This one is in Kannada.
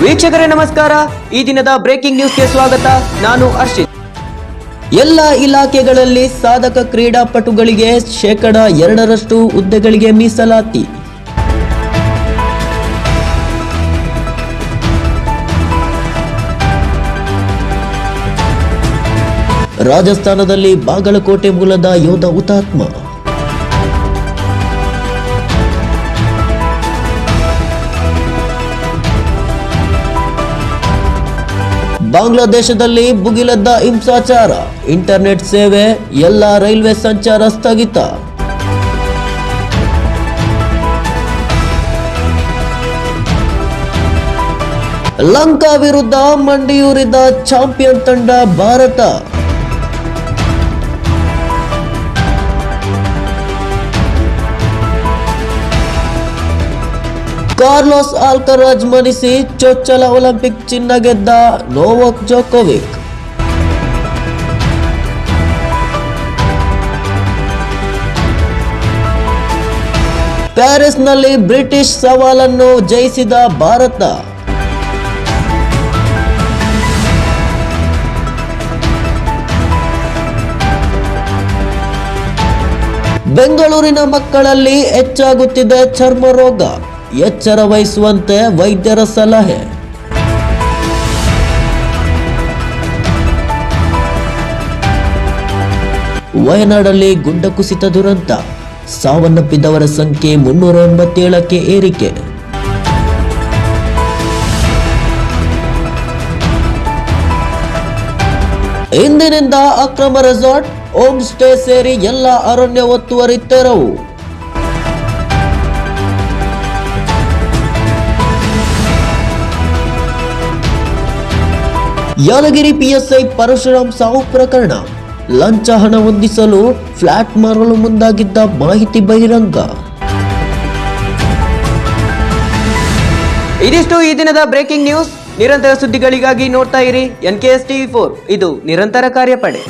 ವೀಕ್ಷಕರೇ ನಮಸ್ಕಾರ. ಈ ದಿನದ ಬ್ರೇಕಿಂಗ್ ನ್ಯೂಸ್ಗೆ ಸ್ವಾಗತ. ನಾನು ಹರ್ಷಿತ್. ಎಲ್ಲ ಇಲಾಖೆಗಳಲ್ಲಿ ಸಾಧಕ ಕ್ರೀಡಾಪಟುಗಳಿಗೆ 2% ಹುದ್ದೆಗಳಿಗೆ ಮೀಸಲಾತಿ. ರಾಜಸ್ಥಾನದಲ್ಲಿ ಬಾಗಲಕೋಟೆ ಮೂಲದ ಯೋಧ ಹುತಾತ್ಮ. ಬಾಂಗ್ಲಾದೇಶದಲ್ಲಿ ಭುಗಿಲೆದ್ದ ಹಿಂಸಾಚಾರ. ಇಂಟರ್ನೆಟ್ ಸೇವೆ, ಎಲ್ಲ ರೈಲ್ವೆ ಸಂಚಾರ ಸ್ಥಗಿತ. ಲಂಕಾ ವಿರುದ್ಧ ಮಂಡಿಯೂರಿದ ಚಾಂಪಿಯನ್ ತಂಡ ಭಾರತ. ಕಾರ್ಲೋಸ್ ಆಲ್ಕರಾಜ್ ಮಣಿಸಿ ಚೊಚ್ಚಲ ಒಲಿಂಪಿಕ್ ಚಿನ್ನ ಗೆದ್ದ ನೋವಾಕ್ ಜೋಕೋವಿಕ್. ಪ್ಯಾರಿಸ್ನಲ್ಲಿ ಬ್ರಿಟಿಷ್ ಸವಾಲನ್ನು ಜಯಿಸಿದ ಭಾರತ. ಬೆಂಗಳೂರಿನ ಮಕ್ಕಳಲ್ಲಿ ಹೆಚ್ಚಾಗುತ್ತಿದೆ ಚರ್ಮ ರೋಗ. ಎಚ್ಚರ ವಹಿಸುವಂತೆ ವೈದ್ಯರ ಸಲಹೆ. ವಯನಾಡಲ್ಲಿ ಗುಡ್ಡ ಕುಸಿತ ದುರಂತ. ಸಾವನ್ನಪ್ಪಿದವರ ಸಂಖ್ಯೆ 387ಕ್ಕೆ ಏರಿಕೆ. ಇಂದಿನಿಂದ ಅಕ್ರಮ ರೆಸಾರ್ಟ್, ಹೋಮ್ ಸ್ಟೇ ಸೇರಿ ಎಲ್ಲ ಅರಣ್ಯ ಒತ್ತುವರಿ ತೆರವು. ಯಾದಗಿರಿ ಪಿಎಸ್ಐ ಪರಶುರಾಮ್ ಸಾವು ಪ್ರಕರಣ. ಲಂಚ ಹಣ ಹೊಂದಿಸಲು ಫ್ಲಾಟ್ ಮಾರಲು ಮುಂದಾಗಿದ್ದ ಮಾಹಿತಿ ಬಹಿರಂಗ. ಇದಿಷ್ಟು ಈ ದಿನದ ಬ್ರೇಕಿಂಗ್ ನ್ಯೂಸ್. ನಿರಂತರ ಸುದ್ದಿಗಳಿಗಾಗಿ ನೋಡ್ತಾ ಇರಿ NKS TV4. ಇದು ನಿರಂತರ ಕಾರ್ಯಪಡೆ.